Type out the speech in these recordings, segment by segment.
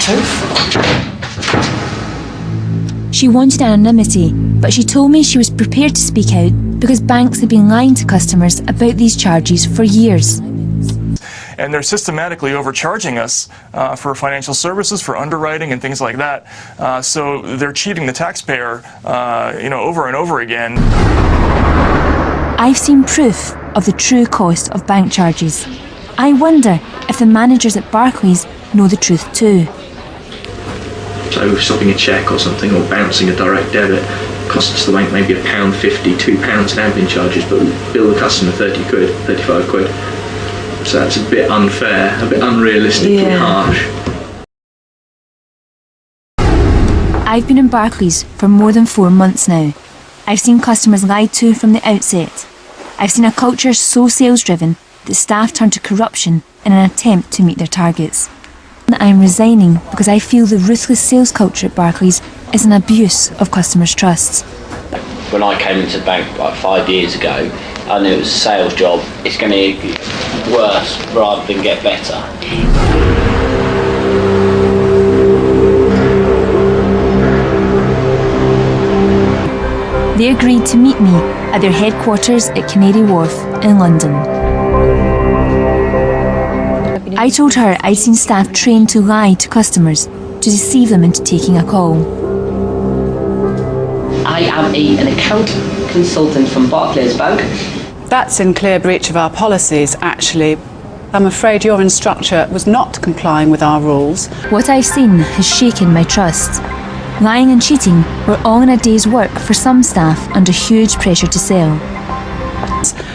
truth. She wanted anonymity, but she told me she was prepared to speak out because banks had been lying to customers about these charges for years. And they're systematically overcharging us for financial services, for underwriting and things like that. So they're cheating the taxpayer, over and over again. I've seen proof of the true cost of bank charges. I wonder if the managers at Barclays know the truth too. So stopping a cheque or something, or bouncing a direct debit, costs the bank maybe £1.50, £2 in admin charges, but we bill the customer 30 quid, 35 quid. So that's a bit unfair, a bit unrealistically harsh. I've been in Barclays for more than 4 months now. I've seen customers lied to from the outset. I've seen a culture so sales-driven that staff turn to corruption in an attempt to meet their targets. I'm resigning because I feel the ruthless sales culture at Barclays is an abuse of customers' trust. When I came into the bank like 5 years ago, I knew it was a sales job. It's going to get worse rather than get better. They agreed to meet me at their headquarters at Canary Wharf in London. I told her I'd seen staff trained to lie to customers to deceive them into taking a call. I am an account consultant from Barclays Bank. That's in clear breach of our policies, actually. I'm afraid your instructor was not complying with our rules. What I've seen has shaken my trust. Lying and cheating were all in a day's work for some staff under huge pressure to sell.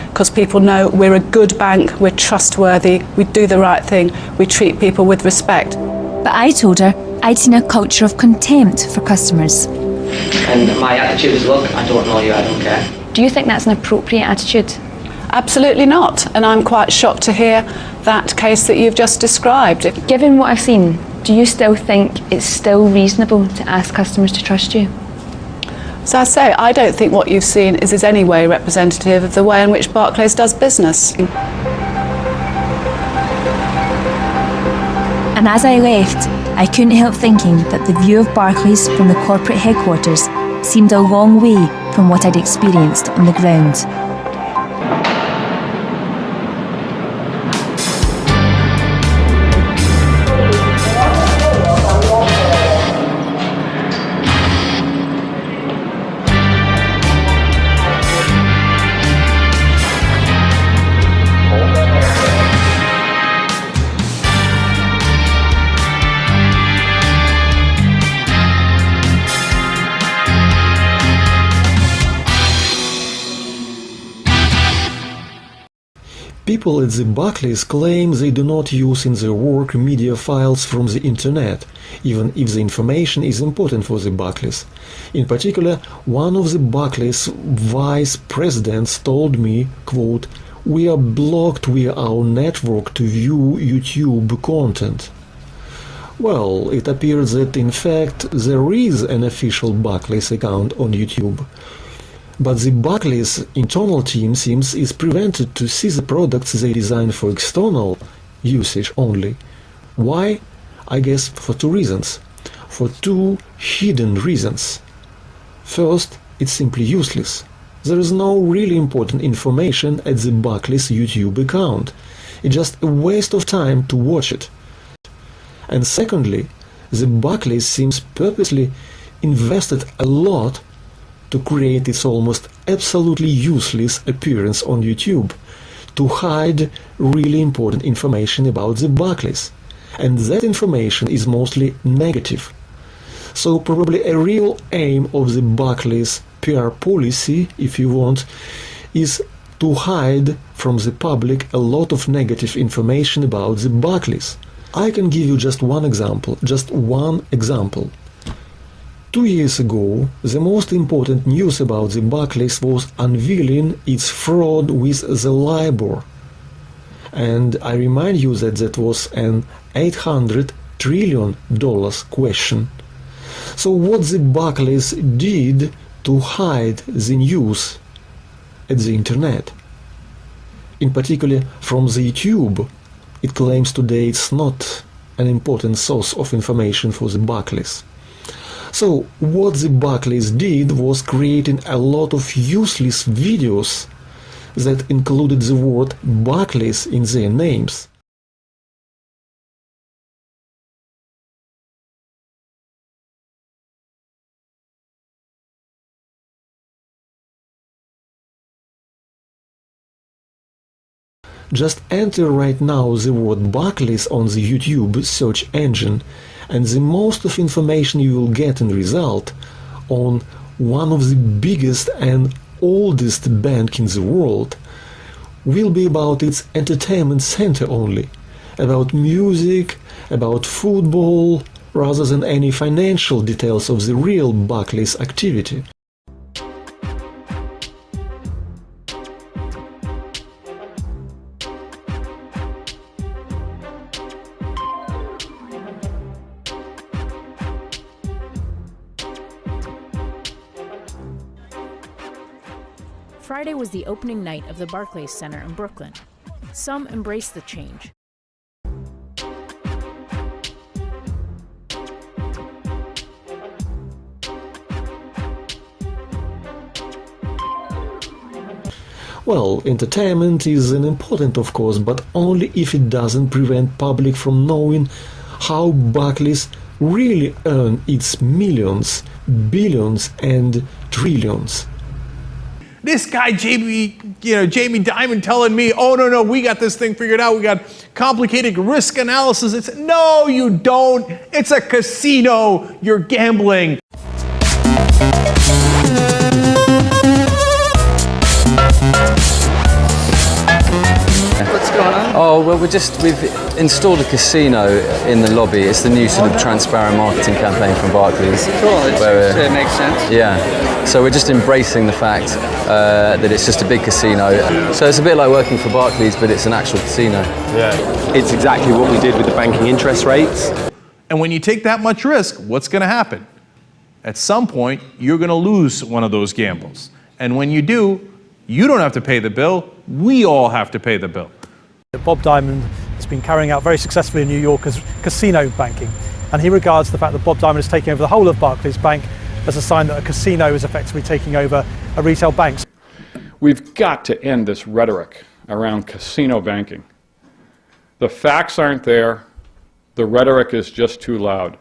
Because people know we're a good bank, we're trustworthy, we do the right thing, we treat people with respect. But I told her I'd seen a culture of contempt for customers. And my attitude is, look, I don't know you, I don't care. Do you think that's an appropriate attitude? Absolutely not, and I'm quite shocked to hear that case that you've just described. Given what I've seen, do you still think it's still reasonable to ask customers to trust you? As I say, I don't think what you've seen is in any way representative of the way in which Barclays does business. And as I left, I couldn't help thinking that the view of Barclays from the corporate headquarters seemed a long way from what I'd experienced on the ground. People at the Barclays claim they do not use in their work media files from the internet, even if the information is important for the Barclays. In particular, one of the Barclays vice presidents told me, quote, "We are blocked via our network to view YouTube content." Well, it appears that in fact there is an official Barclays account on YouTube. But the Barclays internal team seems is prevented to see the products they design for external usage only. Why? I guess for two reasons. For two hidden reasons. First, it's simply useless. There is no really important information at the Barclays YouTube account. It's just a waste of time to watch it. And secondly, the Barclays seems purposely invested a lot to create its almost absolutely useless appearance on YouTube, to hide really important information about the Barclays. And that information is mostly negative. So probably a real aim of the Barclays PR policy, if you want, is to hide from the public a lot of negative information about the Barclays. I can give you just one example. 2 years ago, the most important news about the Barclays was unveiling its fraud with the LIBOR. And I remind you that that was an $800 trillion question. So what the Barclays did to hide the news at the internet, in particular from the YouTube, it claims today it's not an important source of information for the Barclays. So what the Barclays did was creating a lot of useless videos that included the word Barclays in their names. Just enter right now the word Barclays on the YouTube search engine, and the most of information you will get in result on one of the biggest and oldest bank in the world will be about its entertainment center only, about music, about football, rather than any financial details of the real Barclays activity. Friday was the opening night of the Barclays Center in Brooklyn. Some embraced the change. Well, entertainment is important, of course, but only if it doesn't prevent public from knowing how Barclays really earn its millions, billions and trillions. This guy, Jamie Dimon, telling me, oh, no, we got this thing figured out. We got complicated risk analysis. It's, no, you don't. It's a casino. You're gambling. What's going on? Oh, well, we've installed a casino in the lobby. It's the new sort of transparent marketing campaign from Barclays. Cool, it makes sense. Yeah, so we're just embracing the fact that it's just a big casino. So it's a bit like working for Barclays, but it's an actual casino. Yeah, it's exactly what we did with the banking interest rates. And when you take that much risk, what's going to happen? At some point, you're going to lose one of those gambles. And when you do, you don't have to pay the bill. We all have to pay the bill. Bob Diamond has been carrying out very successfully in New York as casino banking, and he regards the fact that Bob Diamond is taking over the whole of Barclays Bank as a sign that a casino is effectively taking over a retail bank. We've got to end this rhetoric around casino banking. The facts aren't there. The rhetoric is just too loud.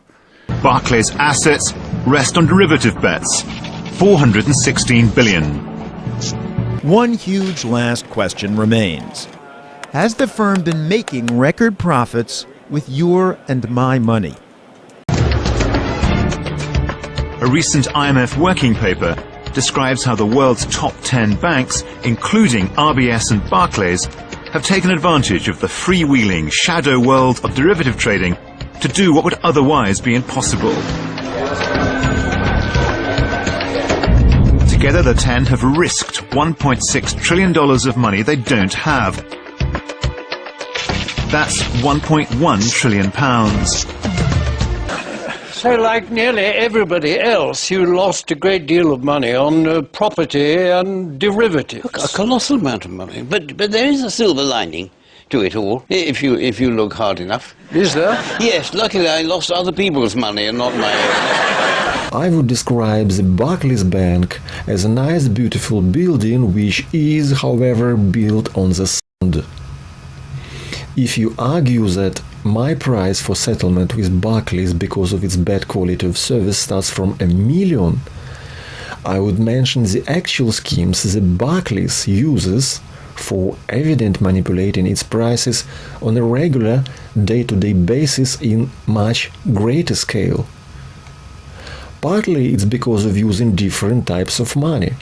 Barclays' assets rest on derivative bets, 416 billion. One huge last question remains. Has the firm been making record profits with your and my money? A recent IMF working paper describes how the world's top 10 banks, including RBS and Barclays, have taken advantage of the freewheeling shadow world of derivative trading to do what would otherwise be impossible. Together, the 10 have risked $1.6 trillion of money they don't have. That's £1.1 trillion. So like nearly everybody else, you lost a great deal of money on property and derivatives. A colossal amount of money. But there is a silver lining to it all, if you look hard enough. Is there? Yes, luckily I lost other people's money and not my own. I would describe the Barclays Bank as a nice, beautiful building which is, however, built on the sand. If you argue that my price for settlement with Barclays because of its bad quality of service starts from $1 million, I would mention the actual schemes that Barclays uses for evident manipulating its prices on a regular day-to-day basis in much greater scale. Partly it's because of using different types of money.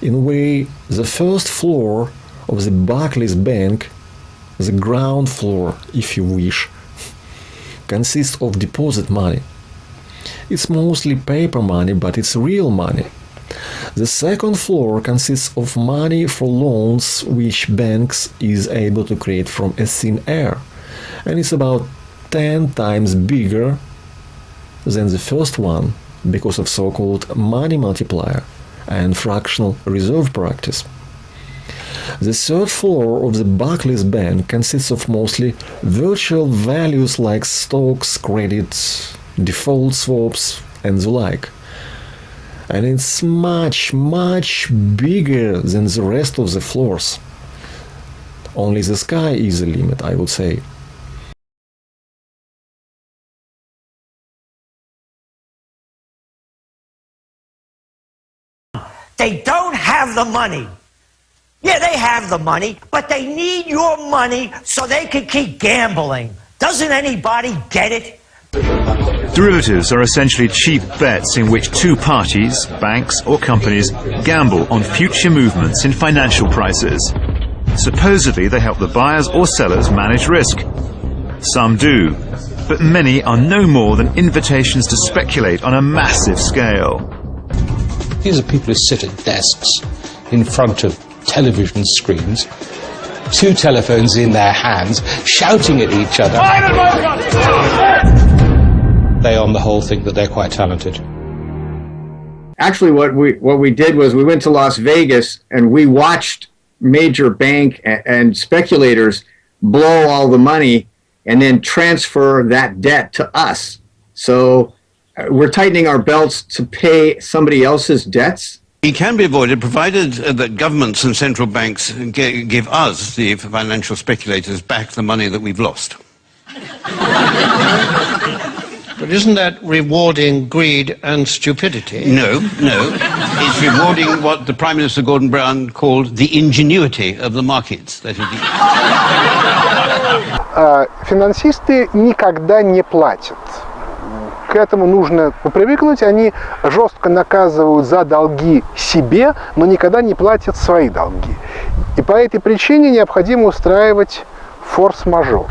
In a way, the first floor of the Barclays Bank, the ground floor, if you wish, consists of deposit money. It's mostly paper money, but it's real money. The second floor consists of money for loans which banks is able to create from a thin air, and it's about 10 times bigger than the first one because of so-called money multiplier and fractional reserve practice. The third floor of the Barclays Bank consists of mostly virtual values like stocks, credits, default swaps, and the like. And it's much, much bigger than the rest of the floors. Only the sky is the limit, I would say. They don't have the money. Yeah, they have the money, but they need your money so they can keep gambling. Doesn't anybody get it? Derivatives are essentially cheap bets in which two parties, banks or companies, gamble on future movements in financial prices. Supposedly they help the buyers or sellers manage risk. Some do, but many are no more than invitations to speculate on a massive scale. These are people who sit at desks in front of television screens, two telephones in their hands, shouting at each other. They on the whole think that they're quite talented. Actually, what we did was we went to Las Vegas and we watched major bank and speculators blow all the money and then transfer that debt to us. So we're tightening our belts to pay somebody else's debts. It can be avoided provided that governments and central banks give us, the financial speculators, back the money that we've lost. But isn't that rewarding greed and stupidity? No, no. It's rewarding what the Prime Minister Gordon Brown called the ingenuity of the markets. That is Финансисты никогда не платят. К этому нужно попривыкнуть. Они жестко наказывают за долги себе, но никогда не платят свои долги. И по этой причине необходимо устраивать форс-мажор.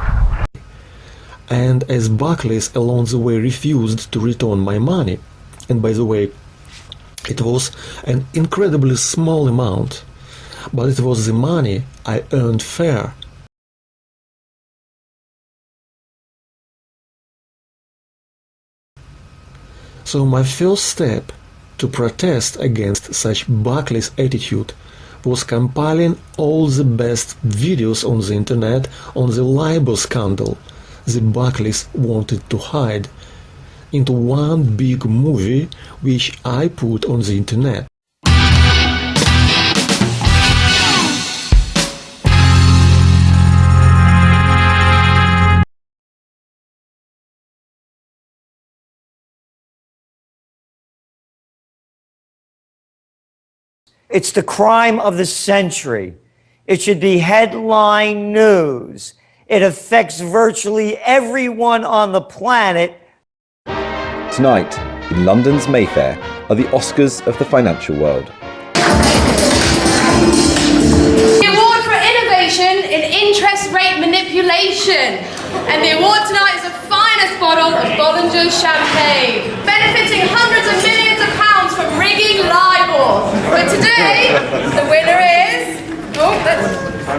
And as Barclays along the way refused to return my money, and by the way, it was an incredibly small amount, but it was the money I earned fair. So my first step to protest against such Barclays attitude was compiling all the best videos on the internet on the LIBOR scandal the Barclays wanted to hide into one big movie which I put on the internet. It's the crime of the century. It should be headline news. It affects virtually everyone on the planet. Tonight, in London's Mayfair, are the Oscars of the financial world. The award for innovation in interest rate manipulation. And the award tonight is the finest bottle of Bollinger's champagne, benefiting hundreds of millions of pounds from rigging LIBOR. But today, the winner is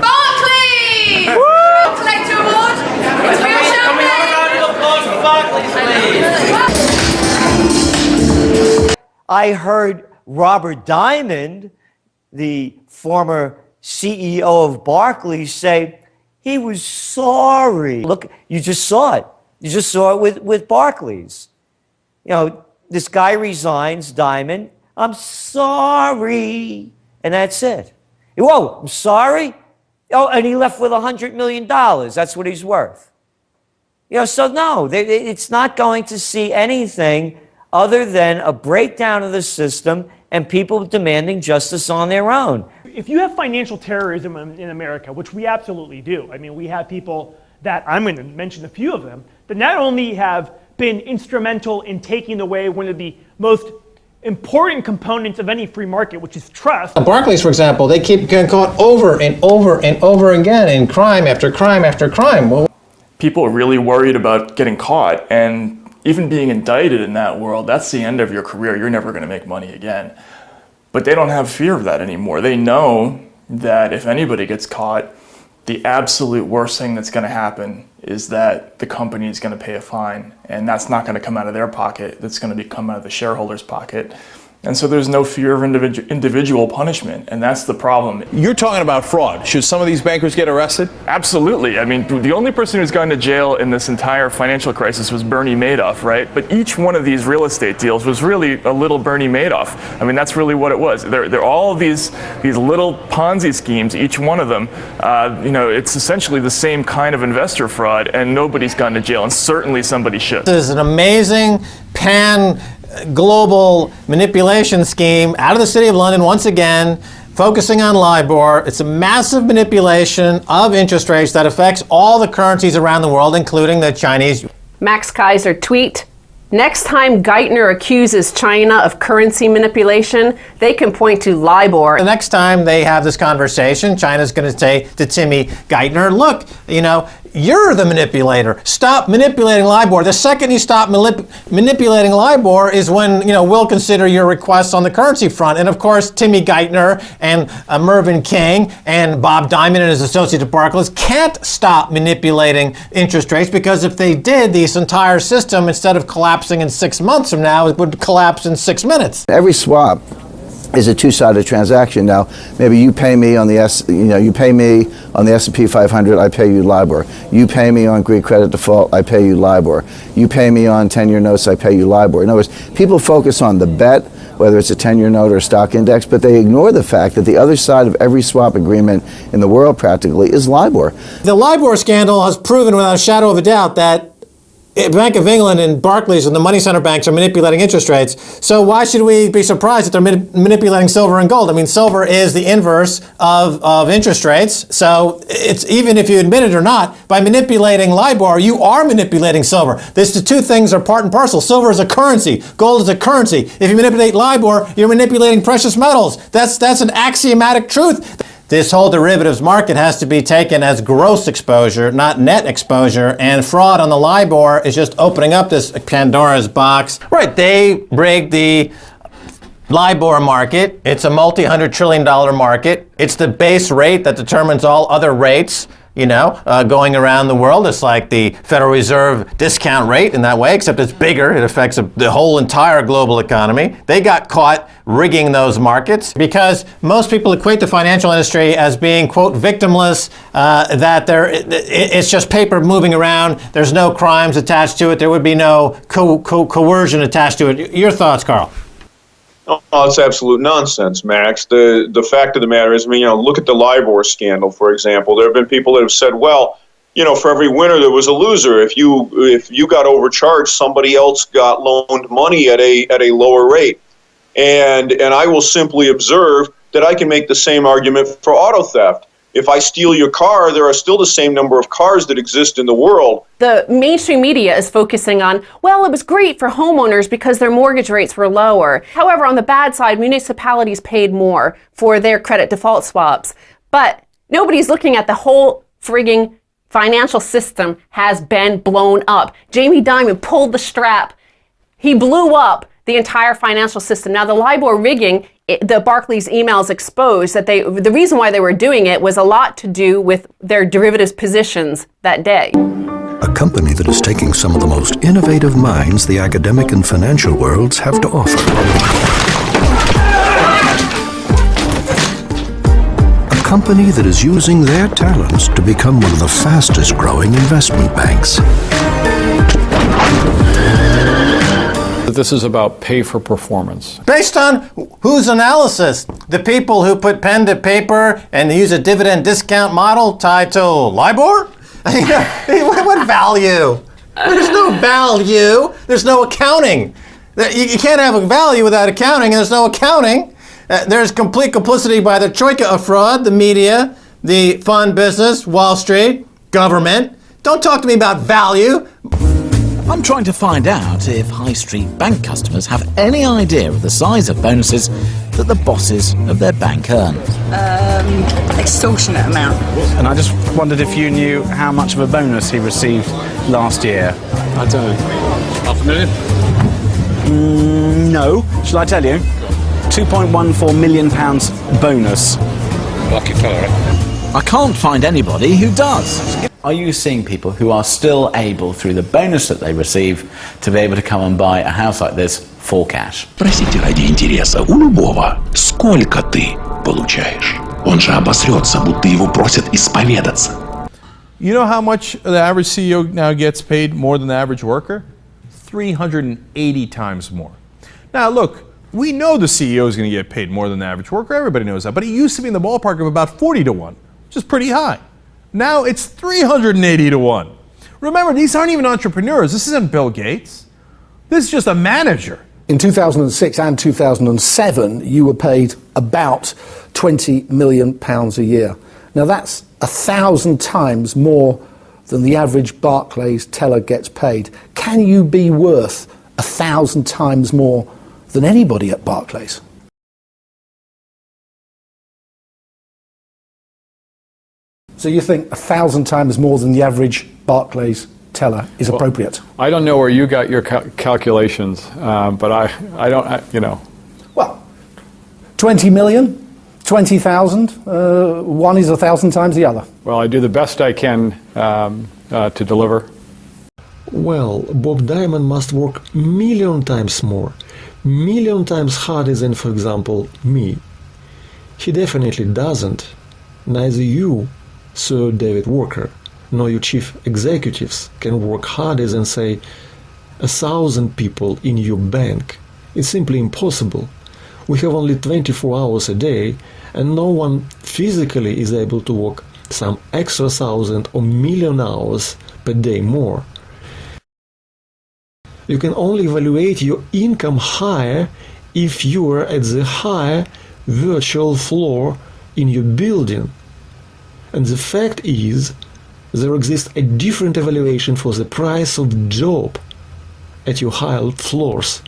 Barclays! Collect your award. It's real champagne. Can we have a round of applause for Barclays, please? I heard Robert Diamond, the former CEO of Barclays, say he was sorry. Look, you just saw it. You just saw it with Barclays. You know, this guy resigns, Diamond. I'm sorry. And that's it. Whoa, I'm sorry? Oh, and he left with $100 million. That's what he's worth. You know, so no, it's not going to see anything other than a breakdown of the system and people demanding justice on their own. If you have financial terrorism in America, which we absolutely do, I mean, we have people that, I'm going to mention a few of them, that not only have been instrumental in taking away one of the most important components of any free market, which is trust. Barclays, for example, they keep getting caught over and over and over again in crime after crime after crime. Well, people are really worried about getting caught, and even being indicted in that world, that's the end of your career. You're never going to make money again. But they don't have fear of that anymore. They know that if anybody gets caught, the absolute worst thing that's going to happen is that the company is going to pay a fine, and that's not going to come out of their pocket. That's going to come out of the shareholder's pocket. And so there's no fear of individual punishment, and that's the problem. You're talking about fraud. Should some of these bankers get arrested? Absolutely. I mean, the only person who's gone to jail in this entire financial crisis was Bernie Madoff, right? But each one of these real estate deals was really a little Bernie Madoff. I mean, that's really what it was. They're all these little Ponzi schemes, each one of them. You know, it's essentially the same kind of investor fraud, and nobody's gone to jail, and certainly somebody should. This is an amazing global manipulation scheme out of the City of London once again, focusing on LIBOR. It's a massive manipulation of interest rates that affects all the currencies around the world, including the Chinese. Max Kaiser tweet, next time Geithner accuses China of currency manipulation, they can point to LIBOR. The next time they have this conversation, China's going to say to Timmy Geithner, look, you know, you're the manipulator. Stop manipulating LIBOR. The second you stop manipulating LIBOR is when, you know, we'll consider your requests on the currency front. And of course, Timmy Geithner and Mervyn King and Bob Diamond and his associates at Barclays can't stop manipulating interest rates, because if they did, this entire system, instead of collapsing in 6 months from now, it would collapse in 6 minutes. Every swap is a two-sided transaction. Now, maybe you pay me on the S&P 500, I pay you LIBOR. You pay me on Greek credit default, I pay you LIBOR. You pay me on 10-year notes, I pay you LIBOR. In other words, people focus on the bet, whether it's a 10-year note or a stock index, but they ignore the fact that the other side of every swap agreement in the world practically is LIBOR. The LIBOR scandal has proven without a shadow of a doubt that Bank of England and Barclays and the money center banks are manipulating interest rates. So why should we be surprised that they're manipulating silver and gold? I mean, silver is the inverse of interest rates. So it's, even if you admit it or not, by manipulating LIBOR, you are manipulating silver. The two things are part and parcel. Silver is a currency. Gold is a currency. If you manipulate LIBOR, you're manipulating precious metals. That's an axiomatic truth. This whole derivatives market has to be taken as gross exposure, not net exposure, and fraud on the LIBOR is just opening up this Pandora's box. Right, they rigged the LIBOR market. It's a multi-$100 trillion market. It's the base rate that determines all other rates, you know, going around the world. It's like the Federal Reserve discount rate in that way, except it's bigger. It affects the whole entire global economy. They got caught rigging those markets because most people equate the financial industry as being, quote, victimless, that it's just paper moving around. There's no crimes attached to it. There would be no coercion attached to it. Your thoughts, Carl? Oh, it's absolute nonsense, Max. The fact of the matter is, I mean, you know, look at the LIBOR scandal, for example. There have been people that have said, well, you know, for every winner there was a loser. If you got overcharged, somebody else got loaned money at a lower rate. And I will simply observe that I can make the same argument for auto theft. If I steal your car, there are still the same number of cars that exist in the world. The mainstream media is focusing on, well, it was great for homeowners because their mortgage rates were lower. However, on the bad side, municipalities paid more for their credit default swaps. But nobody's looking at the whole frigging financial system has been blown up. Jamie Dimon pulled the strap. He blew up the entire financial system. Now, the LIBOR rigging, the Barclays emails exposed that the reason why they were doing it was a lot to do with their derivatives positions that day. A company that is taking some of the most innovative minds the academic and financial worlds have to offer. A company that is using their talents to become one of the fastest growing investment banks. This is about pay for performance. Based on whose analysis? The people who put pen to paper and use a dividend discount model tied to LIBOR? What value? There's no value. There's no accounting. You can't have a value without accounting, and there's no accounting. There's complete complicity by the troika of fraud, the media, the fund business, Wall Street, government. Don't talk to me about value. I'm trying to find out if high street bank customers have any idea of the size of bonuses that the bosses of their bank earn. Extortionate amount. And I just wondered if you knew how much of a bonus he received last year. I don't. $500,000? No. Shall I tell you? £2.14 million bonus. Lucky fella, eh? I can't find anybody who does. Are you seeing people who are still able, through the bonus that they receive, to be able to come and buy a house like this for cash. Спросите ради интереса у любого, сколько ты получаешь. Он же обосрется, будто его просят исповедаться. You know how much the average CEO now gets paid more than the average worker? 380 times more. Now look, we know the CEO is going to get paid more than the average worker. Everybody knows that. But it used to be in the ballpark of about 40 to 1, which is pretty high. Now it's 380 to 1. Remember, these aren't even entrepreneurs. This isn't Bill Gates. This is just a manager. In 2006 and 2007, you were paid about £20 million a year. Now that's 1,000 times more than the average Barclays teller gets paid. Can you be worth 1,000 times more than anybody at Barclays? So you think 1,000 times more than the average Barclays teller is appropriate? I don't know where you got your calculations, but I don't, you know. Well, 20 million, 20,000, one is 1,000 times the other. Well, I do the best I can to deliver. Well, Bob Diamond must work million times more, million times harder than, for example, me. He definitely doesn't. Neither you, Sir David Walker, nor your chief executives can work harder than, say, 1,000 people in your bank. It's simply impossible. We have only 24 hours a day, and no one physically is able to work some extra 1,000 or million hours per day more. You can only evaluate your income higher if you are at the higher virtual floor in your building. And the fact is, there exists a different evaluation for the price of job at your higher floors.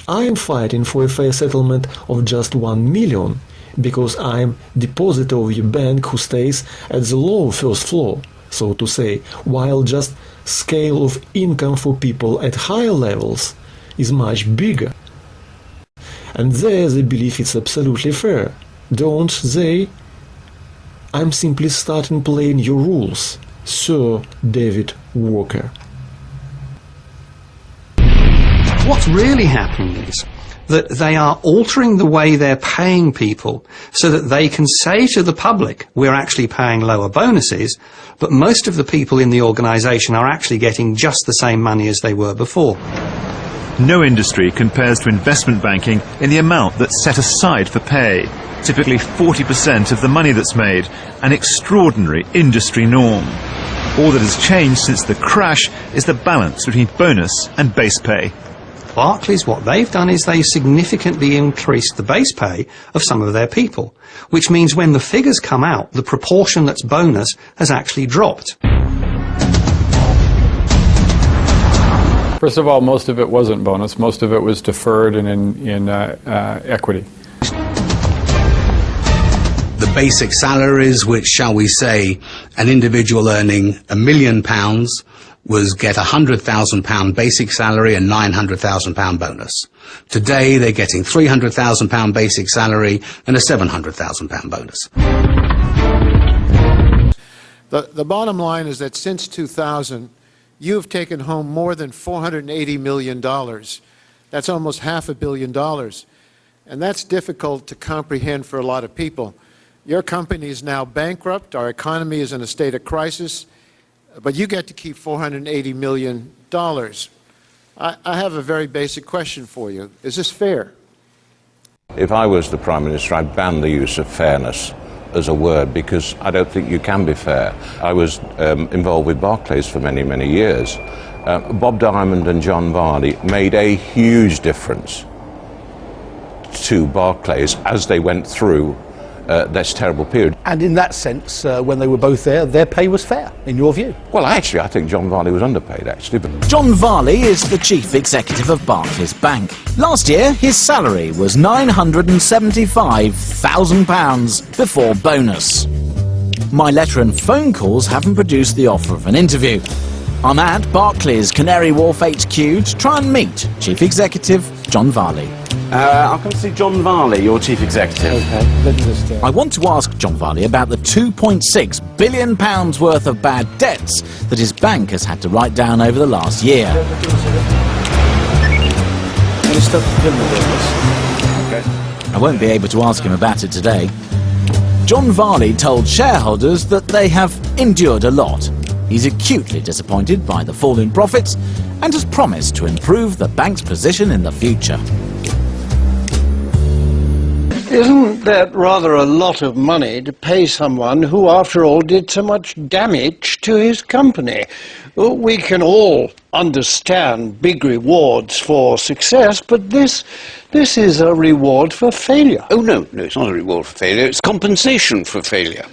I am fighting for a fair settlement of just 1 million, because I am depositor of your bank who stays at the low first floor, so to say, while just scale of income for people at higher levels is much bigger. And there they believe it's absolutely fair, don't they? I'm simply starting playing your rules, Sir David Walker. What's really happening is that they are altering the way they're paying people so that they can say to the public, we're actually paying lower bonuses, but most of the people in the organisation are actually getting just the same money as they were before. No industry compares to investment banking in the amount that's set aside for pay. Typically 40% of the money that's made, an extraordinary industry norm. All that has changed since the crash is the balance between bonus and base pay. Barclays, what they've done is they significantly increased the base pay of some of their people, which means when the figures come out, the proportion that's bonus has actually dropped. First of all, most of it wasn't bonus. Most of it was deferred and in equity. The basic salaries, which, shall we say, an individual earning £1 million was get a £100,000 basic salary and £900,000 bonus. Today they're getting £300,000 basic salary and a £700,000 bonus. The bottom line is that since 2000, you've taken home more than $480 million. That's almost $500 million. And that's difficult to comprehend for a lot of people. Your company is now bankrupt, our economy is in a state of crisis, but you get to keep $480 million. I have a very basic question for you. Is this fair? If I was the Prime Minister, I'd ban the use of fairness as a word, because I don't think you can be fair. I was involved with Barclays for many, many years. Bob Diamond and John Varney made a huge difference to Barclays as they went through this terrible period. And in that sense, when they were both there, their pay was fair, in your view? Well, actually, I think John Varney was underpaid, actually. But John Varley is the chief executive of Barclays Bank. Last year, his salary was £975,000 before bonus. My letter and phone calls haven't produced the offer of an interview. I'm at Barclays Canary Wharf HQ to try and meet Chief Executive John Varley. I'll come to see John Varley, your chief executive. Okay, let me just... I want to ask John Varley about the £2.6 billion worth of bad debts that his bank has had to write down over the last year. I won't be able to ask him about it today. John Varley told shareholders that they have endured a lot. He's acutely disappointed by the fall in profits and has promised to improve the bank's position in the future. Isn't that rather a lot of money to pay someone who, after all, did so much damage to his company? Well, we can all understand big rewards for success, but this is a reward for failure. Oh, no, it's not a reward for failure. It's compensation for failure.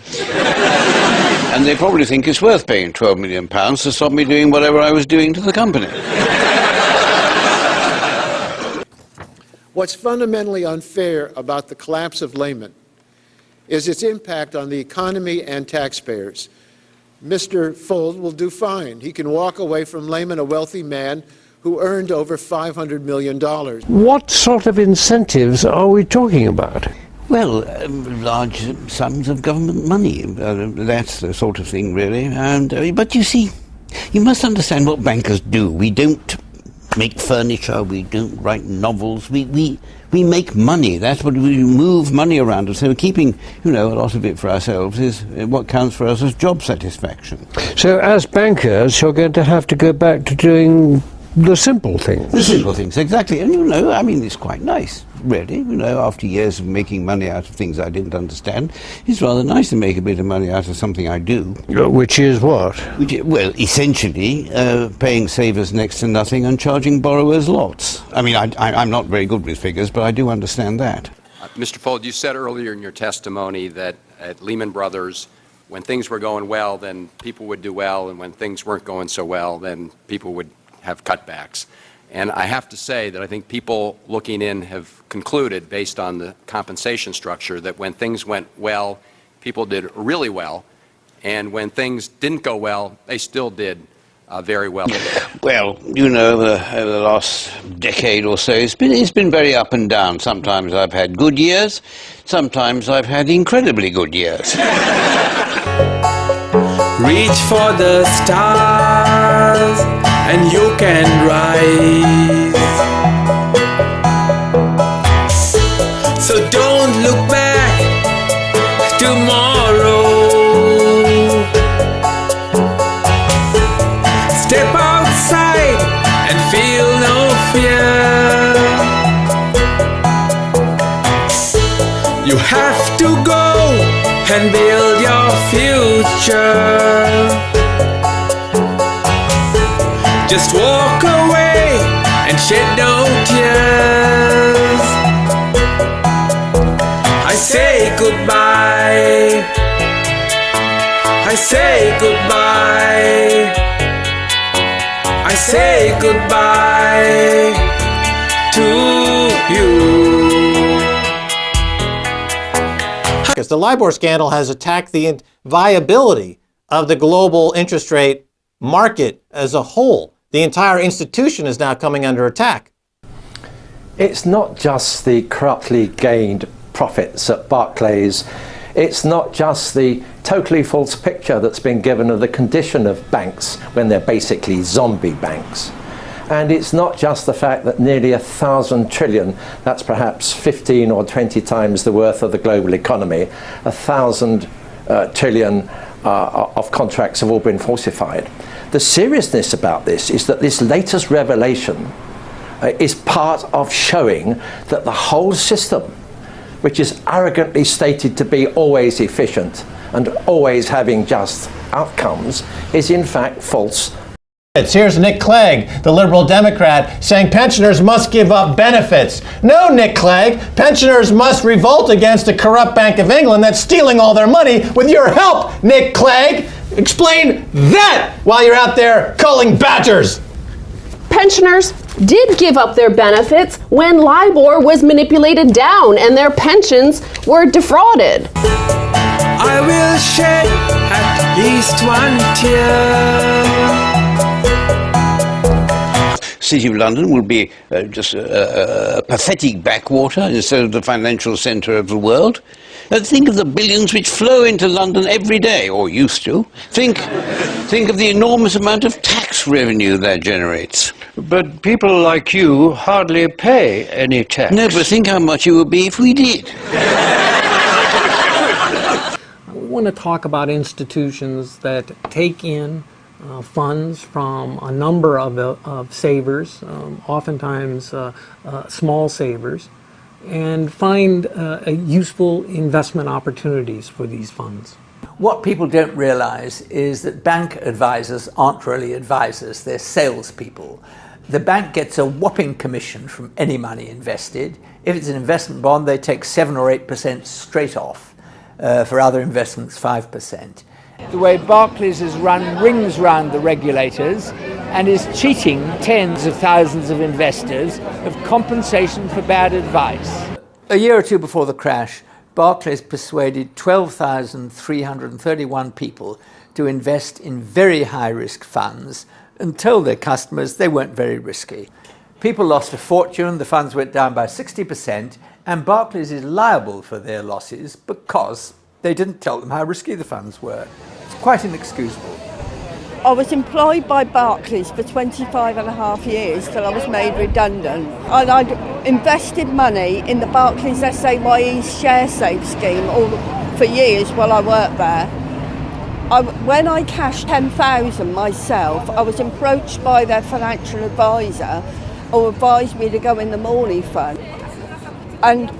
And they probably think it's worth paying £12 million to stop me doing whatever I was doing to the company. What's fundamentally unfair about the collapse of Lehman is its impact on the economy and taxpayers. Mr. Fuld will do fine. He can walk away from Lehman a wealthy man who earned over $500 million. What sort of incentives are we talking about? Well, large sums of government money. That's the sort of thing, really. And but you see, you must understand what bankers do. We don't make furniture, we don't write novels, we make money. That's what we move money around. So keeping, a lot of it for ourselves is what counts for us as job satisfaction. So as bankers, you're going to have to go back to doing the simple things. The simple things, exactly. And it's quite nice, really. After years of making money out of things I didn't understand, it's rather nice to make a bit of money out of something I do. Which is what? Well, essentially, paying savers next to nothing and charging borrowers lots. I'm not very good with figures, but I do understand that. Mr. Fuld, you said earlier in your testimony that at Lehman Brothers, when things were going well, then people would do well, and when things weren't going so well, then people would have cutbacks. And I have to say that I think people looking in have concluded, based on the compensation structure, that when things went well, people did really well, and when things didn't go well, they still did very well. Well, over the last decade or so, it's been very up and down. Sometimes I've had good years, sometimes I've had incredibly good years. Reach for the stars and you can rise. So don't look back tomorrow. Step outside and feel no fear. You have to go and build your future. Just walk away and shed no tears. I say goodbye. I say goodbye. I say goodbye to you. The LIBOR scandal has attacked the viability of the global interest rate market as a whole. The entire institution is now coming under attack. It's not just the corruptly gained profits at Barclays. It's not just the totally false picture that's been given of the condition of banks when they're basically zombie banks. And it's not just the fact that nearly 1,000 trillion, that's perhaps 15 or 20 times the worth of the global economy, 1,000 trillion of contracts have all been falsified. The seriousness about this is that this latest revelation is part of showing that the whole system, which is arrogantly stated to be always efficient and always having just outcomes, is in fact false. Here's Nick Clegg, the Liberal Democrat, saying pensioners must give up benefits. No, Nick Clegg, pensioners must revolt against the corrupt Bank of England that's stealing all their money with your help, Nick Clegg. Explain that while you're out there culling badgers. Pensioners did give up their benefits when LIBOR was manipulated down and their pensions were defrauded. I will shed at least one tear. City of London will be just a pathetic backwater instead of the financial centre of the world. Think of the billions which flow into London every day, or used to. Think of the enormous amount of tax revenue that generates. But people like you hardly pay any tax. No, but think how much it would be if we did. I want to talk about institutions that take in funds from a number of savers, oftentimes small savers, and find useful investment opportunities for these funds. What people don't realize is that bank advisors aren't really advisors, they're salespeople. The bank gets a whopping commission from any money invested. If it's an investment bond, they take 7 or 8% straight off. For other investments, 5%. The way Barclays has run rings round the regulators and is cheating tens of thousands of investors of compensation for bad advice. A year or two before the crash, Barclays persuaded 12,331 people to invest in very high-risk funds and told their customers they weren't very risky. People lost a fortune, the funds went down by 60%, and Barclays is liable for their losses because they didn't tell them how risky the funds were. It's quite inexcusable. I was employed by Barclays for 25.5 years till I was made redundant. And I'd invested money in the Barclays SAYE share save scheme for years while I worked there. When I cashed 10,000 myself, I was approached by their financial advisor who advised me to go in the Morley fund. And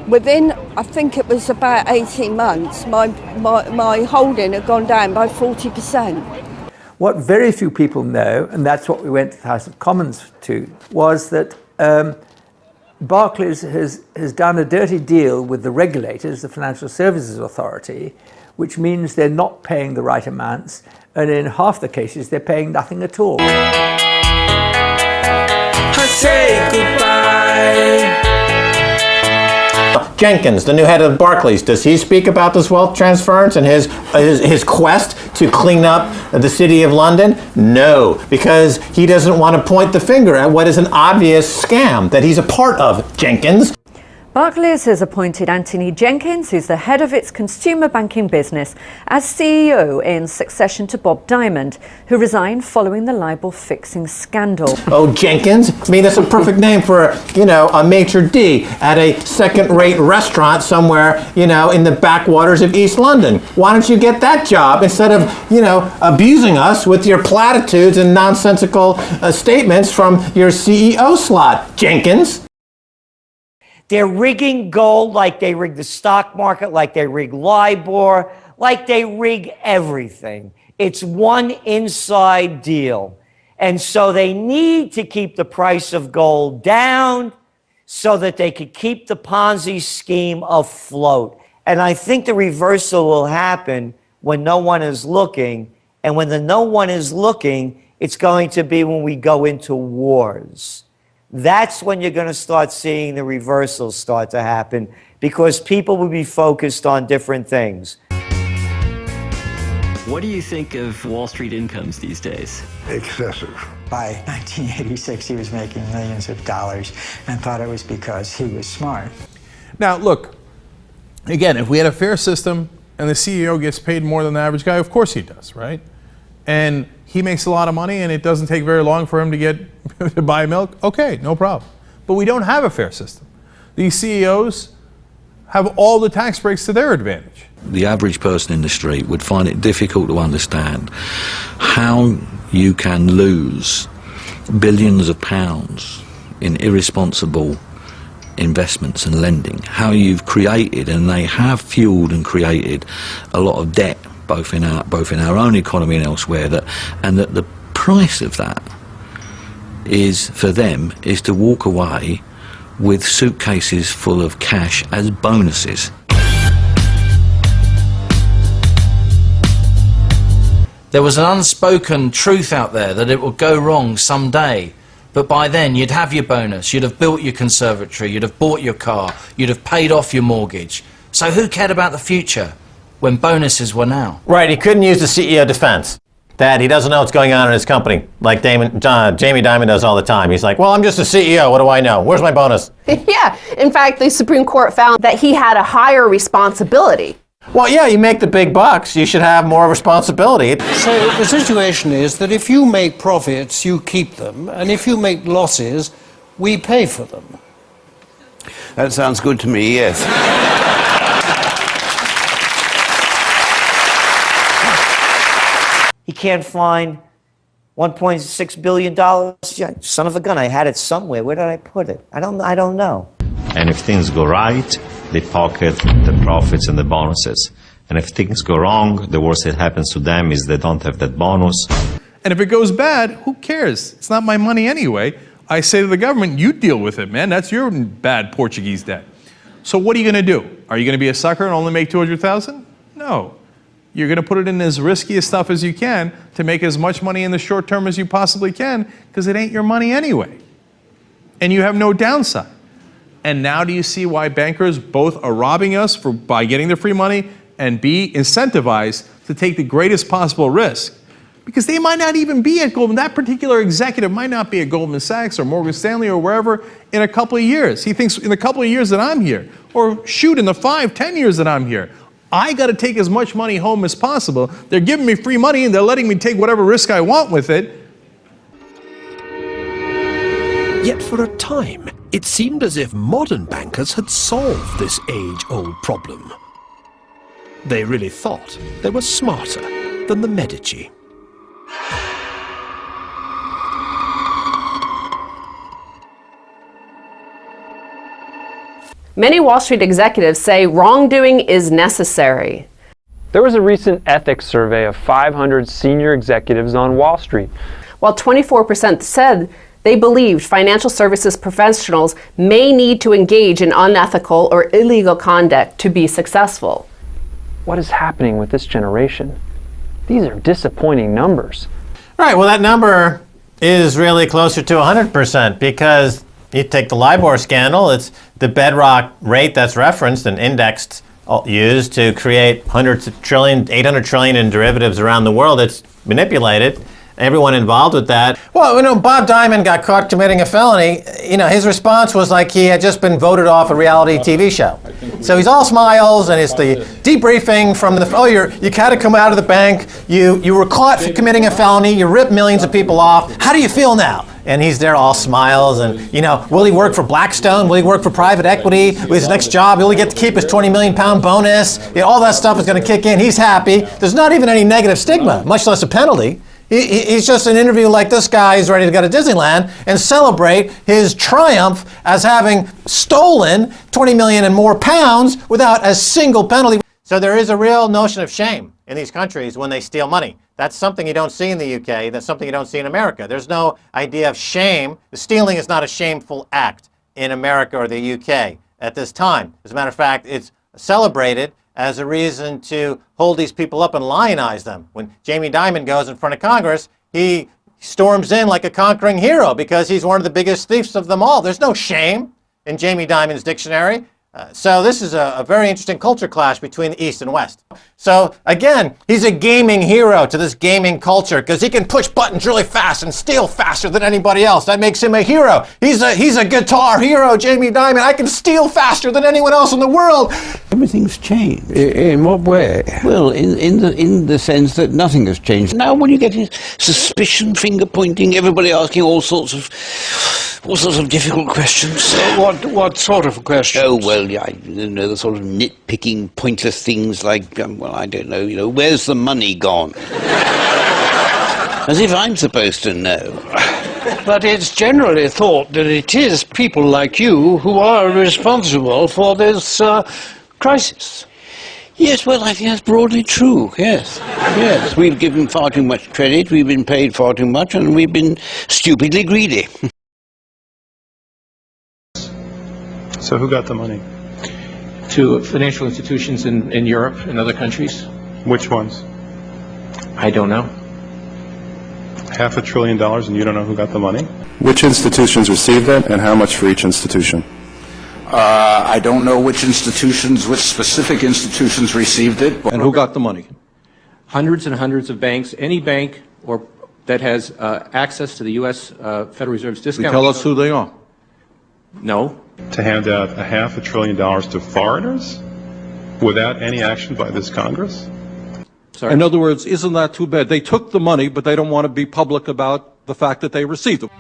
within, I think it was about 18 months, my holding had gone down by 40%. What very few people know, and that's what we went to the House of Commons to, was that Barclays has done a dirty deal with the regulators, the Financial Services Authority, which means they're not paying the right amounts, and in half the cases they're paying nothing at all. I say goodbye. Jenkins, the new head of Barclays, does he speak about this wealth transference and his quest to clean up the City of London? No, because he doesn't want to point the finger at what is an obvious scam that he's a part of, Jenkins. Barclays has appointed Anthony Jenkins, who's the head of its consumer banking business, as CEO in succession to Bob Diamond, who resigned following the libel fixing scandal. Oh, Jenkins? I mean, that's a perfect name for, a maitre d' at a second-rate restaurant somewhere, in the backwaters of East London. Why don't you get that job instead of, abusing us with your platitudes and nonsensical statements from your CEO slot, Jenkins? They're rigging gold like they rig the stock market, like they rig LIBOR, like they rig everything. It's one inside deal. And so they need to keep the price of gold down so that they could keep the Ponzi scheme afloat. And I think the reversal will happen when no one is looking. And when no one is looking, it's going to be when we go into wars. That's when you're going to start seeing the reversals start to happen, because people will be focused on different things. What do you think of Wall Street incomes these days? Excessive. By 1986, he was making millions of dollars and thought it was because he was smart. Now, look, again, if we had a fair system and the CEO gets paid more than the average guy, of course he does, right? And he makes a lot of money and it doesn't take very long for him to buy milk, okay, no problem. But we don't have a fair system. These CEOs have all the tax breaks to their advantage. The average person in the street would find it difficult to understand how you can lose billions of pounds in irresponsible investments and lending, how you've created, and they have fueled and created a lot of debt both in our own economy and elsewhere, and that the price of that is, for them, is to walk away with suitcases full of cash as bonuses. There was an unspoken truth out there that it would go wrong someday, but by then you'd have your bonus, you'd have built your conservatory, you'd have bought your car, you'd have paid off your mortgage. So who cared about the future when bonuses were now? Right, he couldn't use the CEO defense. that he doesn't know what's going on in his company, like Jamie Dimon does all the time. He's like, well, I'm just a CEO. What do I know? Where's my bonus? Yeah. In fact, the Supreme Court found that he had a higher responsibility. Well, yeah, you make the big bucks. You should have more responsibility. So the situation is that if you make profits, you keep them, and if you make losses, we pay for them. That sounds good to me, yes. He can't find $1.6 billion. Yeah, son of a gun, I had it somewhere. Where did I put it? I don't know. And if things go right, they pocket the profits and the bonuses. And if things go wrong, the worst that happens to them is they don't have that bonus. And if it goes bad, who cares? It's not my money anyway. I say to the government, you deal with it, man. That's your bad Portuguese debt. So what are you going to do? Are you going to be a sucker and only make $200,000? No. You're going to put it in as risky as stuff as you can to make as much money in the short term as you possibly can, because it ain't your money anyway. And you have no downside. And now do you see why bankers both are robbing us by getting the free money, and B, incentivized to take the greatest possible risk? Because they might not even be at Goldman. That particular executive might not be at Goldman Sachs or Morgan Stanley or wherever in a couple of years. He thinks in a couple of years that I'm here, or shoot, in the 5-10 years that I'm here, I got to take as much money home as possible. They're giving me free money and they're letting me take whatever risk I want with it. Yet for a time, it seemed as if modern bankers had solved this age-old problem. They really thought they were smarter than the Medici. Many Wall Street executives say wrongdoing is necessary. There was a recent ethics survey of 500 senior executives on Wall Street. While 24% said they believed financial services professionals may need to engage in unethical or illegal conduct to be successful. What is happening with this generation? These are disappointing numbers. Right, well, that number is really closer to 100%, because you take the LIBOR scandal, it's the bedrock rate that's referenced and indexed, used to create hundreds of trillion, 800 trillion in derivatives around the world. It's manipulated. Everyone involved with that. Well, you know, Bob Diamond got caught committing a felony. You know, his response was like he had just been voted off a reality TV show. So he's all smiles, and it's the debriefing from the, oh, you had to come out of the bank, you were caught for committing a felony, you ripped millions of people off. How do you feel now? And he's there all smiles, and, you know, will he work for Blackstone? Will he work for private equity? With his next job, will he get to keep his £20 million bonus? You know, all that stuff is going to kick in. He's happy. There's not even any negative stigma, much less a penalty. He's just an interview like this guy is ready to go to Disneyland and celebrate his triumph as having stolen 20 million and more pounds without a single penalty. So there is a real notion of shame in these countries when they steal money. That's something you don't see in the UK. That's something you don't see in America. There's no idea of shame. The stealing is not a shameful act in America or the UK at this time. As a matter of fact, it's celebrated as a reason to hold these people up and lionize them. When Jamie Dimon goes in front of Congress, he storms in like a conquering hero because he's one of the biggest thieves of them all. There's no shame in Jamie Dimon's dictionary. So this is a very interesting culture clash between the East and West. So again, he's a gaming hero to this gaming culture because he can push buttons really fast and steal faster than anybody else. That makes him a hero. He's a guitar hero, Jamie Dimon. I can steal faster than anyone else in the world. Everything's changed. In what way? Well, in the sense that nothing has changed. Now when you get suspicion, finger pointing, everybody asking all sorts of difficult questions. What sort of questions? Oh, well, yeah, you know, the sort of nitpicking, pointless things like, well, I don't know, you know, where's the money gone? As if I'm supposed to know. But it's generally thought that it is people like you who are responsible for this crisis. Yes, well, I think that's broadly true, yes. Yes, we've given far too much credit, we've been paid far too much, and we've been stupidly greedy. So who got the money? To financial institutions in Europe and other countries. Which ones? I don't know. $500 billion and you don't know who got the money? Which institutions received it and how much for each institution? I don't know which specific institutions received it. And who got the money? Hundreds and hundreds of banks. Any bank or that has access to the U.S. Federal Reserve's discount. Tell us who they are. No. To hand out $500 billion to foreigners without any action by this Congress? Sorry. In other words, isn't that too bad? They took the money, but they don't want to be public about the fact that they received it.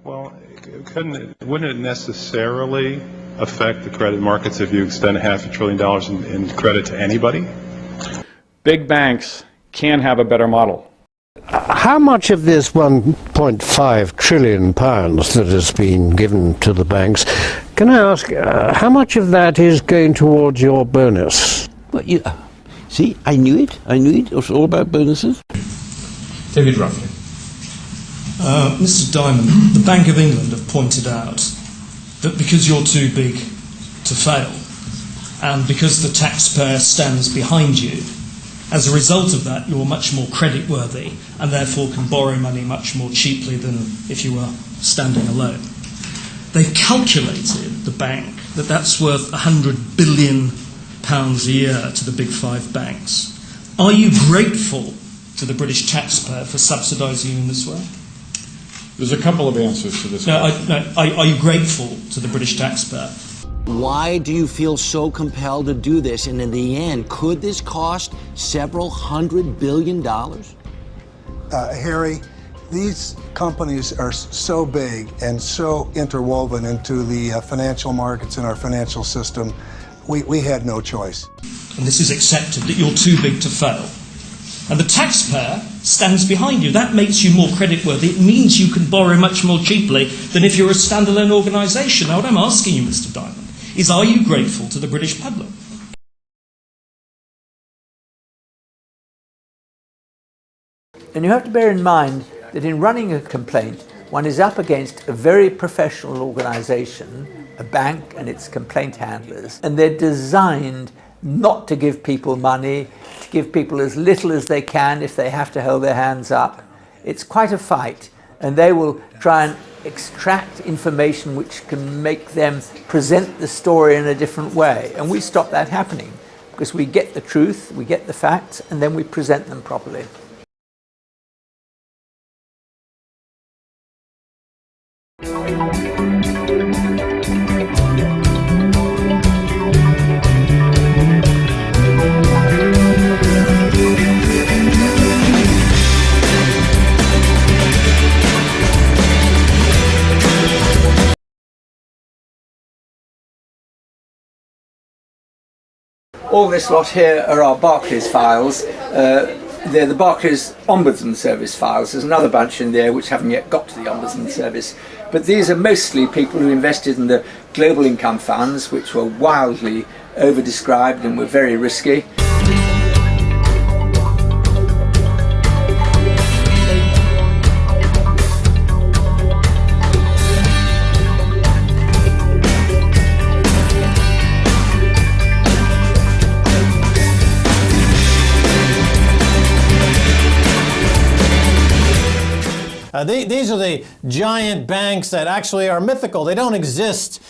Well, wouldn't it necessarily affect the credit markets if you extend $500 billion in credit to anybody? Big banks can have a better model. How much of this £1.5 trillion that has been given to the banks, can I ask, how much of that is going towards your bonus? Well, see, I knew it. It was all about bonuses. David Ruffin. Mr. Diamond, the Bank of England have pointed out that because you're too big to fail, and because the taxpayer stands behind you, as a result of that, you're much more creditworthy and therefore can borrow money much more cheaply than if you were standing alone. They've calculated, the bank, that that's worth £100 billion a year to the big five banks. Are you grateful to the British taxpayer for subsidising you in this way? There's a couple of answers to this question. Are you grateful to the British taxpayer? Why do you feel so compelled to do this? And in the end, could this cost several $100 billion? Harry, these companies are so big and so interwoven into the financial markets and our financial system, we had no choice. And this is accepted, that you're too big to fail. And the taxpayer stands behind you. That makes you more creditworthy. It means you can borrow much more cheaply than if you're a standalone organisation. Now, what I'm asking you, Mr. Diamond, is are you grateful to the British public? And you have to bear in mind that in running a complaint, one is up against a very professional organisation, a bank and its complaint handlers, and they're designed not to give people money, to give people as little as they can if they have to hold their hands up. It's quite a fight, and they will try and extract information which can make them present the story in a different way. And we stop that happening because we get the truth, we get the facts, and then we present them properly. All this lot here are our Barclays files. They're the Barclays Ombudsman Service files. There's another bunch in there which haven't yet got to the Ombudsman Service. But these are mostly people who invested in the global income funds, which were wildly over-described and were very risky. These are the giant banks that actually are mythical. They don't exist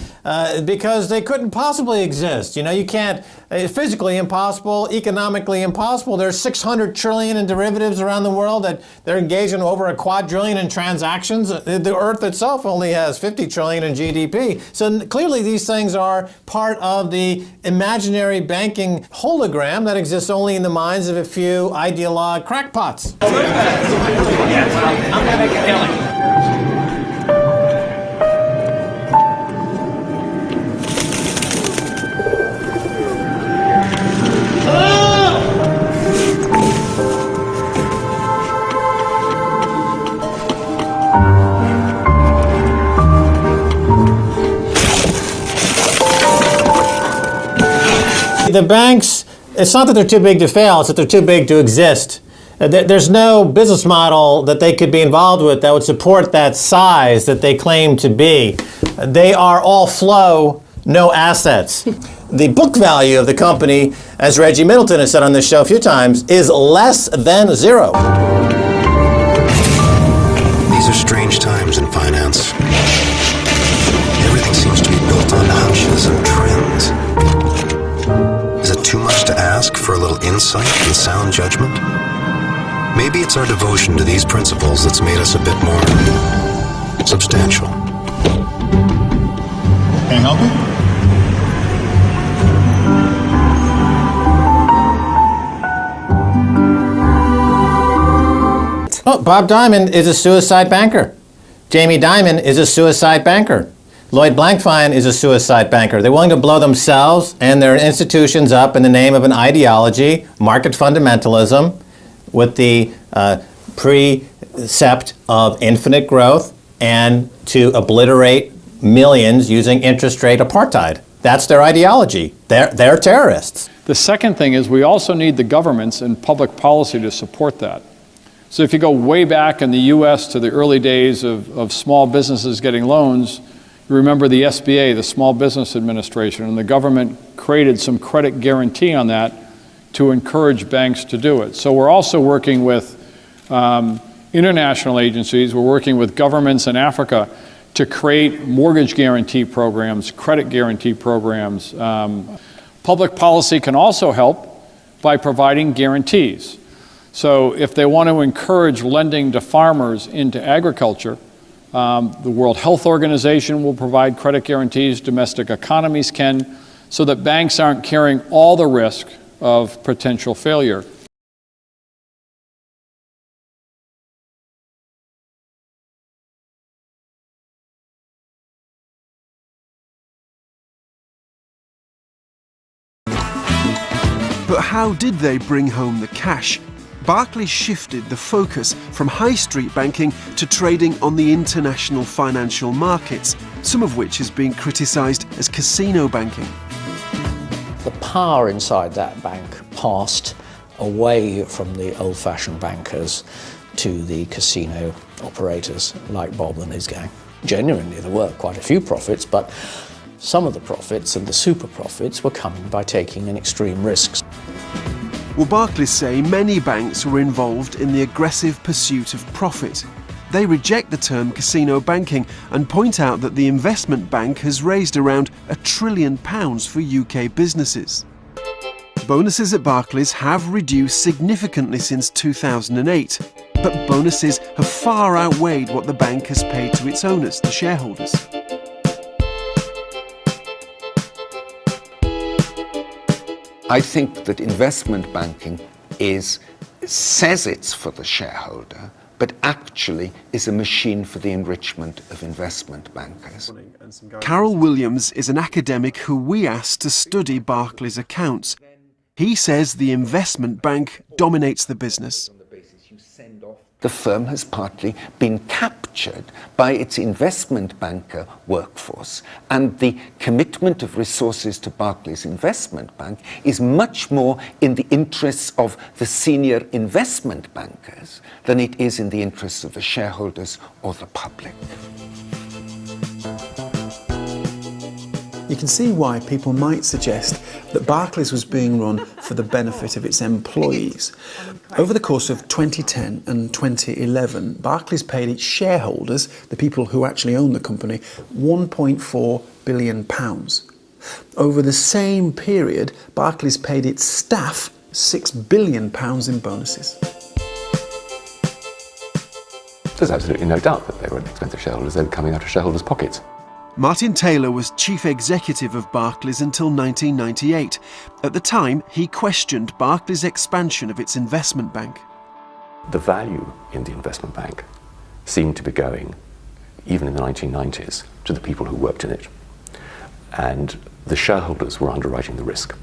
because they couldn't possibly exist. You know, you can't physically impossible, economically impossible. There's 600 trillion in derivatives around the world that they're engaged in over a quadrillion in transactions. The Earth itself only has 50 trillion in GDP. So clearly these things are part of the imaginary banking hologram that exists only in the minds of a few ideologue crackpots. I'm gonna make a killing. The banks, it's not that they're too big to fail, it's that they're too big to exist. There's no business model that they could be involved with that would support that size that they claim to be. They are all flow, no assets. The book value of the company, as Reggie Middleton has said on this show a few times, is less than zero. These are strange times in finance. Everything seems to be built on hunches and trends. Is it too much to ask for a little insight and sound judgment? Maybe it's our devotion to these principles that's made us a bit more substantial. Can I help you? Oh, Bob Diamond is a suicide banker. Jamie Dimon is a suicide banker. Lloyd Blankfein is a suicide banker. They're willing to blow themselves and their institutions up in the name of an ideology, market fundamentalism, with the precept of infinite growth and to obliterate millions using interest rate apartheid. That's their ideology. They're terrorists. The second thing is we also need the governments and public policy to support that. So if you go way back in the U.S. to the early days of small businesses getting loans, you remember the SBA, the Small Business Administration, and the government created some credit guarantee on that to encourage banks to do it. So we're also working with international agencies, we're working with governments in Africa to create mortgage guarantee programs, credit guarantee programs. Public policy can also help by providing guarantees. So if they want to encourage lending to farmers into agriculture, the World Health Organization will provide credit guarantees, domestic economies can, so that banks aren't carrying all the risk of potential failure. But how did they bring home the cash? Barclays shifted the focus from high street banking to trading on the international financial markets, some of which is being criticised as casino banking. The power inside that bank passed away from the old-fashioned bankers to the casino operators like Bob and his gang. Genuinely, there were quite a few profits, but some of the profits and the super profits were coming by taking in extreme risks. Well, Barclays say many banks were involved in the aggressive pursuit of profit. They reject the term casino banking and point out that the investment bank has raised around £1 trillion for UK businesses. Bonuses at Barclays have reduced significantly since 2008, but bonuses have far outweighed what the bank has paid to its owners, the shareholders. I think that investment banking says it's for the shareholder, but actually is a machine for the enrichment of investment bankers. Carol Williams is an academic who we asked to study Barclays' accounts. He says the investment bank dominates the business. The firm has partly been captured by its investment banker workforce, and the commitment of resources to Barclays Investment Bank is much more in the interests of the senior investment bankers than it is in the interests of the shareholders or the public. You can see why people might suggest that Barclays was being run for the benefit of its employees. Over the course of 2010 and 2011, Barclays paid its shareholders, the people who actually own the company, £1.4 billion. Over the same period, Barclays paid its staff £6 billion in bonuses. There's absolutely no doubt that they were expensive shareholders. They were coming out of shareholders' pockets. Martin Taylor was chief executive of Barclays until 1998. At the time, he questioned Barclays' expansion of its investment bank. The value in the investment bank seemed to be going, even in the 1990s, to the people who worked in it. And the shareholders were underwriting the risk.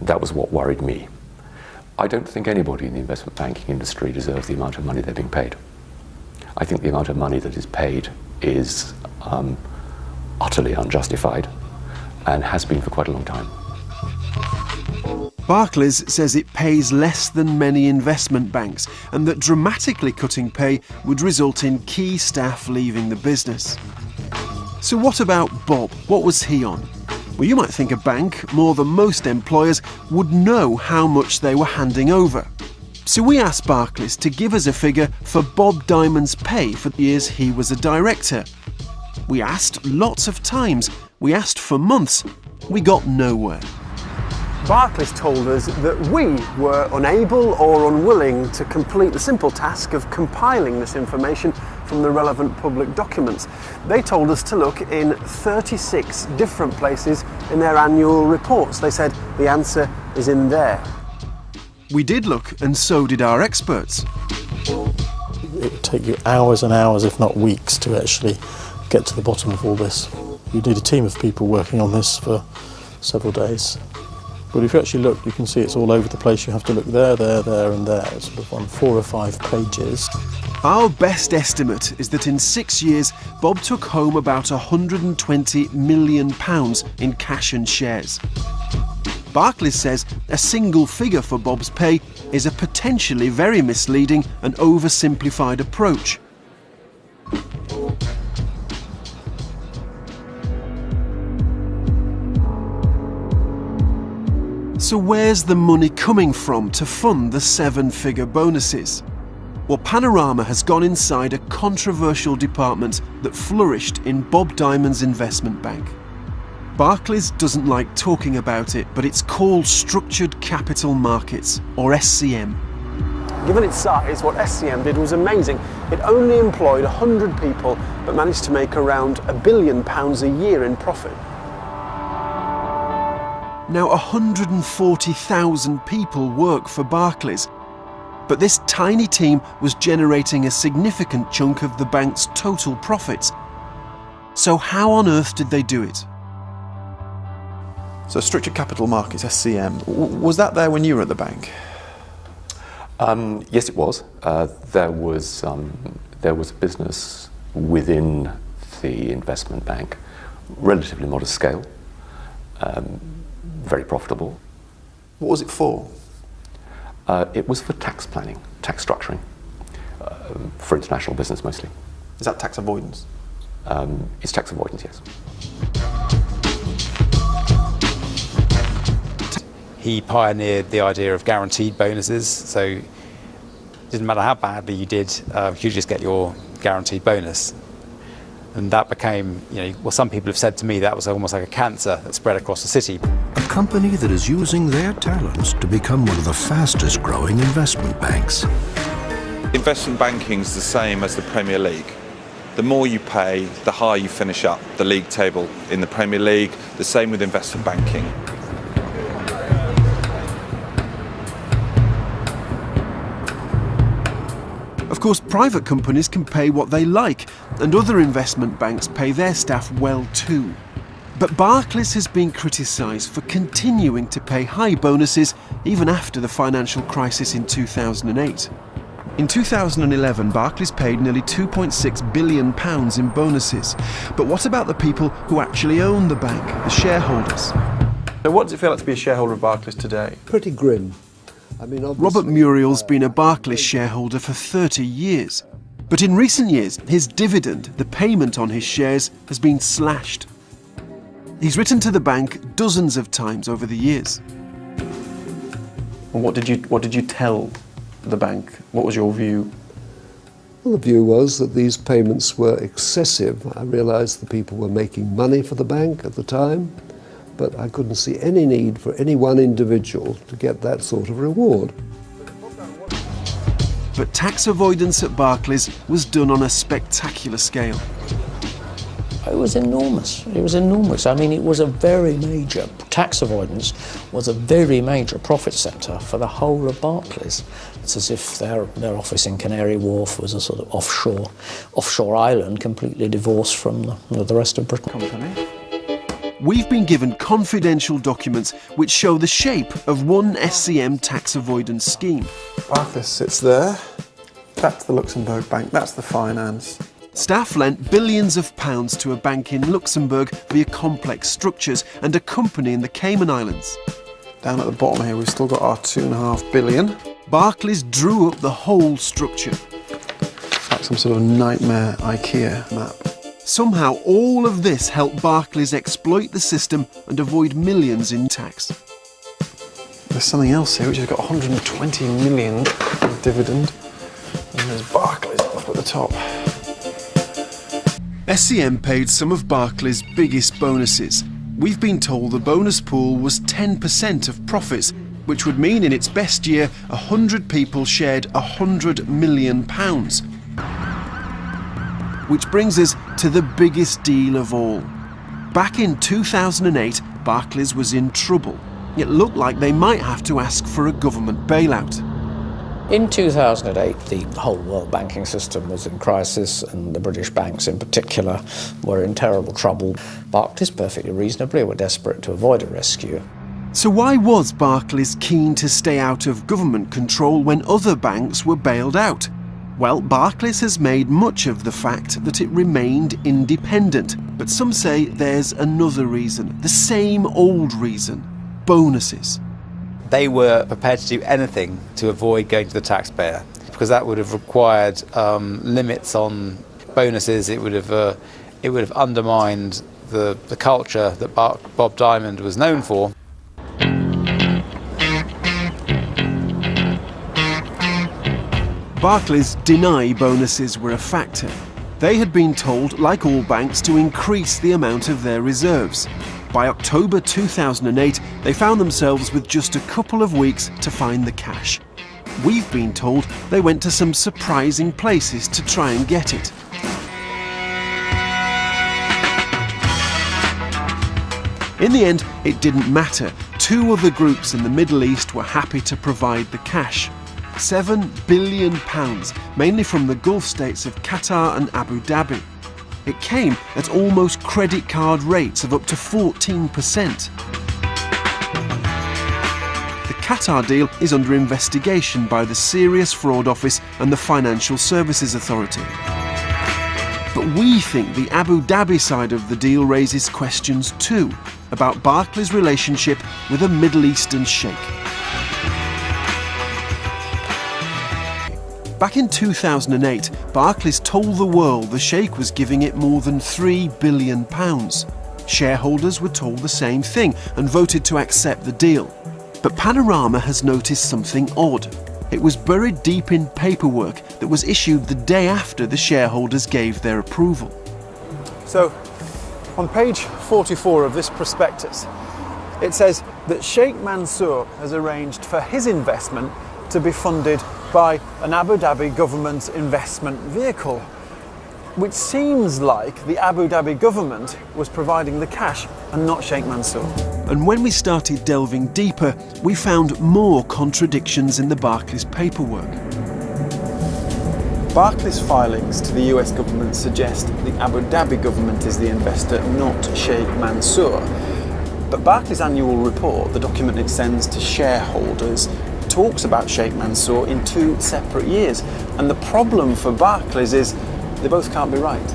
That was what worried me. I don't think anybody in the investment banking industry deserves the amount of money they're being paid. I think the amount of money that is paid is utterly unjustified and has been for quite a long time. Barclays says it pays less than many investment banks and that dramatically cutting pay would result in key staff leaving the business. So what about Bob? What was he on? Well, you might think a bank, more than most employers, would know how much they were handing over. So we asked Barclays to give us a figure for Bob Diamond's pay for the years he was a director. We asked lots of times. We asked for months. We got nowhere. Barclays told us that we were unable or unwilling to complete the simple task of compiling this information from the relevant public documents. They told us to look in 36 different places in their annual reports. They said the answer is in there. We did look, and so did our experts. It would take you hours and hours, if not weeks, to actually get to the bottom of all this. You need a team of people working on this for several days. But if you actually look, you can see it's all over the place. You have to look there, there, there and there. It's sort of on 4 or 5 pages. Our best estimate is that in 6 years, Bob took home about £120 million in cash and shares. Barclays says a single figure for Bob's pay is a potentially very misleading and oversimplified approach. So where's the money coming from to fund the 7-figure bonuses? Well, Panorama has gone inside a controversial department that flourished in Bob Diamond's investment bank. Barclays doesn't like talking about it, but it's called Structured Capital Markets, or SCM. Given its size, what SCM did was amazing. It only employed 100 people, but managed to make around £1 billion a year in profit. Now 140,000 people work for Barclays, but this tiny team was generating a significant chunk of the bank's total profits. So how on earth did they do it? So Structured Capital Markets, SCM, was that there when you were at the bank? Yes, it was. There was a business within the investment bank, relatively modest scale, very profitable. What was it for? It was for tax planning, tax structuring, for international business mostly. Is that tax avoidance? It's tax avoidance, yes. He pioneered the idea of guaranteed bonuses, so it didn't matter how badly you did, you just get your guaranteed bonus. And that became, well, some people have said to me that was almost like a cancer that spread across the city. A company that is using their talents to become one of the fastest growing investment banks. Investment banking is the same as the Premier League. The more you pay, the higher you finish up the league table in the Premier League. The same with investment banking. Of course, private companies can pay what they like, and other investment banks pay their staff well too. But Barclays has been criticised for continuing to pay high bonuses even after the financial crisis in 2008. In 2011, Barclays paid nearly £2.6 billion in bonuses. But what about the people who actually own the bank, the shareholders? So what does it feel like to be a shareholder of Barclays today? Pretty grim. Robert Muriel's been a Barclays shareholder for 30 years. But in recent years, his dividend, the payment on his shares, has been slashed. He's written to the bank dozens of times over the years. And what did you tell the bank? What was your view? Well, the view was that these payments were excessive. I realised the people were making money for the bank at the time, but I couldn't see any need for any one individual to get that sort of reward. But tax avoidance at Barclays was done on a spectacular scale. It was enormous. It was enormous. I mean, it was a very major, tax avoidance was a very major profit centre for the whole of Barclays. It's as if their office in Canary Wharf was a sort of offshore island completely divorced from the rest of Britain. We've been given confidential documents which show the shape of one SCM tax avoidance scheme. Barclays sits there. That's the Luxembourg Bank. That's the finance. Staff lent billions of pounds to a bank in Luxembourg via complex structures and a company in the Cayman Islands. Down at the bottom here, we've still got our $2.5 billion. Barclays drew up the whole structure. It's like some sort of nightmare IKEA map. Somehow all of this helped Barclays exploit the system and avoid millions in tax. There's something else here which has got 120 million in dividend. And there's Barclays up at the top. SCM paid some of Barclays' biggest bonuses. We've been told the bonus pool was 10% of profits, which would mean in its best year 100 people shared £100 million. Which brings us to the biggest deal of all. Back in 2008, Barclays was in trouble. It looked like they might have to ask for a government bailout. In 2008, the whole world banking system was in crisis, and the British banks in particular were in terrible trouble. Barclays, perfectly reasonably, were desperate to avoid a rescue. So why was Barclays keen to stay out of government control when other banks were bailed out? Well, Barclays has made much of the fact that it remained independent, but some say there's another reason, the same old reason: bonuses. They were prepared to do anything to avoid going to the taxpayer, because that would have required limits on bonuses. It would have undermined the culture that Bob Diamond was known for. Barclays deny bonuses were a factor. They had been told, like all banks, to increase the amount of their reserves. By October 2008, they found themselves with just a couple of weeks to find the cash. We've been told they went to some surprising places to try and get it. In the end, it didn't matter. Two other groups in the Middle East were happy to provide the cash. £7 billion, mainly from the Gulf states of Qatar and Abu Dhabi. It came at almost credit card rates of up to 14%. The Qatar deal is under investigation by the Serious Fraud Office and the Financial Services Authority. But we think the Abu Dhabi side of the deal raises questions too, about Barclays' relationship with a Middle Eastern sheikh. Back in 2008, Barclays told the world the sheikh was giving it more than £3 billion. Shareholders were told the same thing and voted to accept the deal. But Panorama has noticed something odd. It was buried deep in paperwork that was issued the day after the shareholders gave their approval. So, on page 44 of this prospectus, it says that Sheikh Mansour has arranged for his investment to be funded by an Abu Dhabi government investment vehicle, which seems like the Abu Dhabi government was providing the cash and not Sheikh Mansour. And when we started delving deeper, we found more contradictions in the Barclays paperwork. Barclays filings to the US government suggest the Abu Dhabi government is the investor, not Sheikh Mansour. But Barclays' annual report, the document it sends to shareholders, talks about Sheikh Mansour in 2 separate years. And the problem for Barclays is they both can't be right.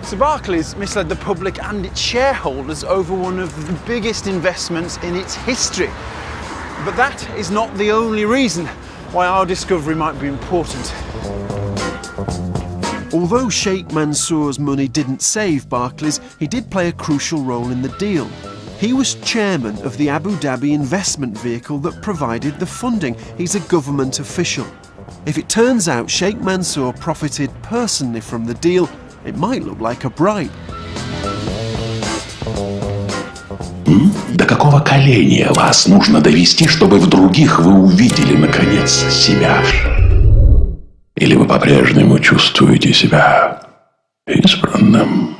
So Barclays misled the public and its shareholders over one of the biggest investments in its history. But that is not the only reason why our discovery might be important. Although Sheikh Mansour's money didn't save Barclays, he did play a crucial role in the deal. He was chairman of the Abu Dhabi investment vehicle that provided the funding. He's a government official. If it turns out Sheikh Mansour profited personally from the deal, it might look like a bribe. До какого коления вас нужно довести, чтобы в других вы увидели, наконец, себя? Или вы по-прежнему чувствуете себя избранным?